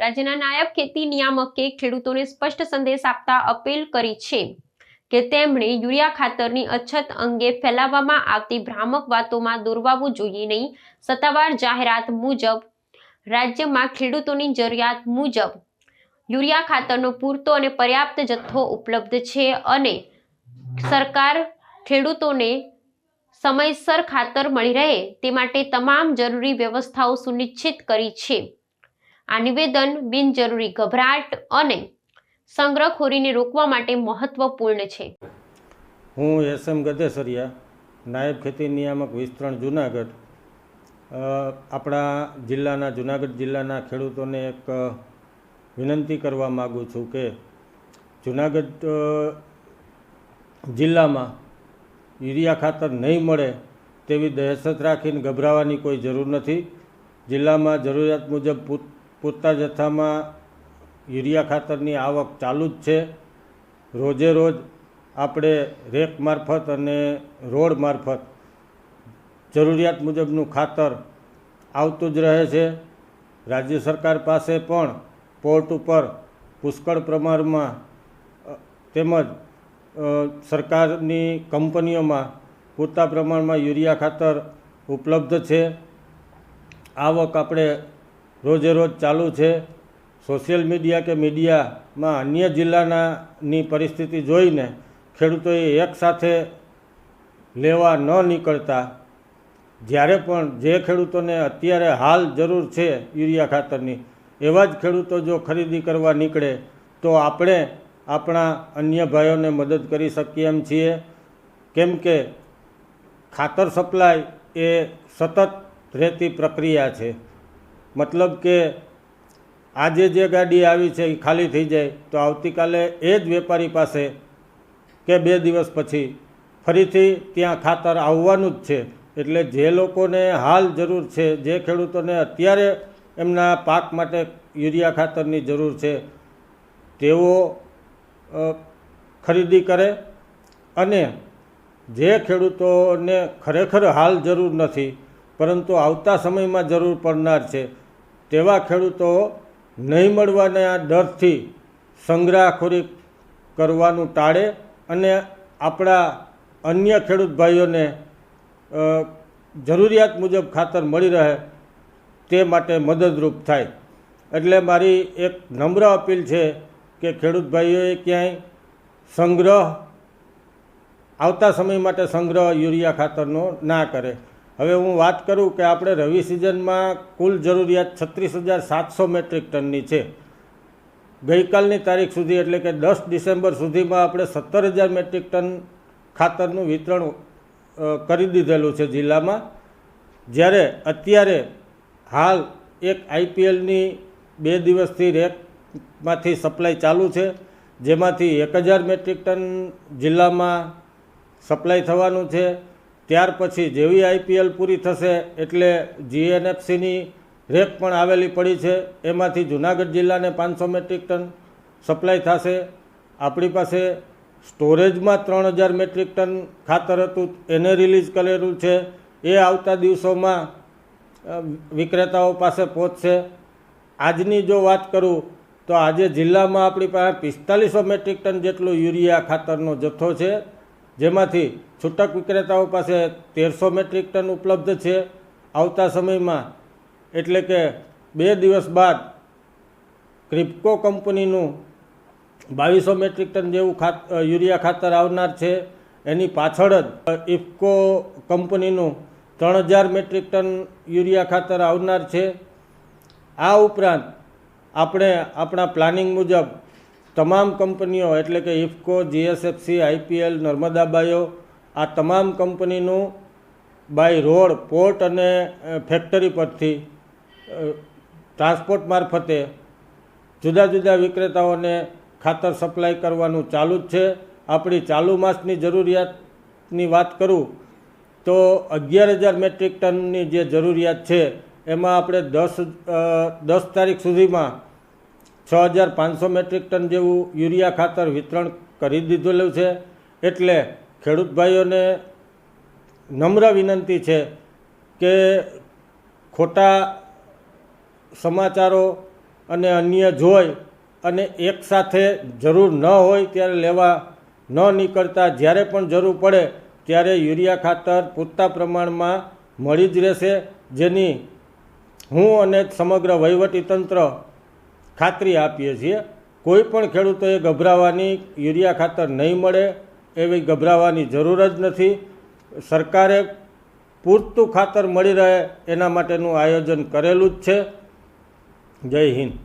રાજ્યના નાયબ ખેતી નિયામકે ખેડૂતોને સ્પષ્ટ સંદેશ આપતા અપીલ કરી છે કે તેમણે યુરિયા ખાતરની અછત અંગે ફેલાવવામાં આવતી ભ્રામક વાતોમાં દોરવાવું જોઈએ નહીં। સત્તાવાર જાહેરાત મુજબ રાજ્યમાં ખેડૂતોની જરૂરિયાત મુજબ યુરિયા ખાતરનો પૂરતો અને પર્યાપ્ત જથ્થો ઉપલબ્ધ છે અને સરકાર ખેડૂતોને સમયસર ખાતર મળી રહે તે માટે તમામ જરૂરી વ્યવસ્થાઓ સુનિશ્ચિત કરી છે। આ નિવેદન બિનજરૂરી ગભરાટ અને સંગ્રહખોરીને રોકવા માટે મહત્વપૂર્ણ છે। હું એસએમ ગદેસરિયા, નાયબ ખેતી નિયામક વિસ્તરણ જુનાગઢ, આપણા જિલ્લાના જુનાગઢ જિલ્લાના ખેડૂતોને એક વિનંતી કરવા માગું છું કે જુનાગઢ જિલ્લામાં યુરિયા ખાતર નહીં મળે તેવી દહેશત રાખીને ગભરાવાની કોઈ જરૂર નથી। જિલ્લામાં જરૂરિયાત મુજબ પૂરતા જથ્થામાં યુરિયા ખાતરની આવક ચાલુ જ છે। રોજે રોજ આપણે રેક મારફત અને રોડ મારફત જરૂરિયાત મુજબનું ખાતર આવતું જ રહે છે। રાજ્ય સરકાર પાસે પણ પોર્ટ ઉપર પુષ્કળ પ્રમાણમાં તેમજ સરકારની કંપનીઓમાં પૂરતા પ્રમાણમાં યુરિયા ખાતર ઉપલબ્ધ છે। આવક આપણે રોજે રોજ ચાલુ છે। સોશિયલ મીડિયા કે મીડિયામાં અન્ય જિલ્લાની પરિસ્થિતિ જોઈને ખેડૂતોએ એકસાથે લેવા ન નીકળતા, જ્યારે પણ જે ખેડૂતોને અત્યારે હાલ જરૂર છે યુરિયા ખાતરની, એવા જ ખેડૂતો જો ખરીદી કરવા નીકળે તો આપણે આપણા અન્ય ભાઈઓને મદદ કરી શકીએ એમ છીએ। કેમ કે ખાતર સપ્લાય એ સતત રહેતી પ્રક્રિયા છે। મતલબ કે આજે જે ગાડી આવી છે એ ખાલી થઈ જાય તો આવતીકાલે એ જ વેપારી પાસે કે 2 દિવસ પછી ફરીથી ત્યાં ખાતર આવવાનું જ છે। એટલે જે લોકોને હાલ જરૂર છે, જે ખેડૂતોને અત્યારે એમના પાક માટે યુરિયા ખાતરની જરૂર છે, તેઓ ખરીદી કરે અને જે ખેડૂતોને ખરેખર હાલ જરૂર નથી પરંતુ આવતા સમયમાં જરૂર પડનાર છે તેવા ખેડૂતો નહીં મળવાના ડરથી સંગ્રહખોરી કરવાનું ટાળે અને આપણા અન્ય ખેડૂત ભાઈઓને જરૂરિયાત મુજબ ખાતર મળી રહે તે માટે મદદરૂપ થાય। એટલે મારી એક નમ્ર અપીલ છે કે ખેડૂત ભાઈઓએ ક્યાંય સંગ્રહ, આવતા સમય માટે સંગ્રહ યુરિયા ખાતરનો ના કરે। હવે હું વાત કરું કે આપણે રવિ સિઝનમાં કુલ જરૂરિયાત 36,700 મેટ્રિક ટનની છે। ગઈકાલની તારીખ સુધી એટલે કે 10 ડિસેમ્બર સુધીમાં આપણે 17,000 મેટ્રિક ટન ખાતરનું વિતરણ કરી દીધેલું છે જિલ્લામાં। જ્યારે અત્યારે હાલ એક આઈપીએલની 2 દિવસથી રેકમાંથી સપ્લાય ચાલુ છે, જેમાંથી 1,000 મેટ્રિક ટન જિલ્લામાં સપ્લાય થવાનું છે। ત્યાર પછી જેવી આઈપીએલ પૂરી થશે એટલે જીએનએફસીની રેક પણ આવેલી પડી છે, એમાંથી જુનાગઢ જિલ્લાને 500 મેટ્રિક ટન સપ્લાય થશે। આપણી પાસે સ્ટોરેજમાં 3,000 મેટ્રિક ટન ખાતર હતું, એને રિલીઝ કરેલું છે, એ આવતા દિવસોમાં વિક્રેતાઓ પાસે પહોંચશે। આજની જો વાત કરું તો આજે જિલ્લામાં આપણી પાસે 4500 મેટ્રિક ટન જેટલો યુરિયા ખાતરનો જથ્થો છે, જેમાંથી છૂટક વિક્રેતાઓ પાસે 1300 મેટ્રિક ટન ઉપલબ્ધ છે। આવતા સમયમાં એટલે કે 2 દિવસ બાદ ક્રિપ્કો કંપનીનું 2200 મેટ્રિક ટન જેવું યુરિયા ખાતર આવનાર છે। એની પાછળ જ ઇફકો કંપનીનું 3000 મેટ્રિક ટન યુરિયા ખાતર આવનાર છે। આ ઉપરાંત આપણે આપણા પ્લાનિંગ મુજબ તમામ કંપનીઓ એટલે કે IFFCO, GSFC, IPL, Narmada bio, આ તમામ કંપનીનું બાય રોડ, પોર્ટ અને ફેક્ટરી પરથી ટ્રાન્સપોર્ટ મારફતે જુદા જુદા વિક્રેતાઓને ખાતર સપ્લાય કરવાનું ચાલુ જ છે। આપણી ચાલુ માસની જરૂરિયાતની વાત કરું તો 11,000 મેટ્રિક ટનની જે જરૂરિયાત છે એમાં આપણે 10 તારીખ સુધીમાં 6,500 મેટ્રિક ટન જેવું યુરિયા ખાતર વિતરણ કરી દીધેલું છે। એટલે ખેડૂત ભાઈઓને નમ્ર વિનંતી છે કે ખોટા સમાચારો અને અન્ય જોઈ અને એકસાથે જરૂર ન હોય ત્યારે લેવા ન નીકળતા, જ્યારે પણ જરૂર પડે ત્યારે યુરિયા ખાતર પૂરતા પ્રમાણમાં મળી જ રહેશે, જેની હું અને સમગ્ર વહીવટીતંત્ર ખાતરી આપીએ છીએ. કોઈ પણ ખેડૂતોએ ગભરાવાની, યુરિયા ખાતર નહીં મળે એવી ગભરાવાની જરૂર જ નથી. સરકારે પૂરતું ખાતર મળી રહે એના માટેનું આયોજન કરેલું જ છે. જય હિન્દ.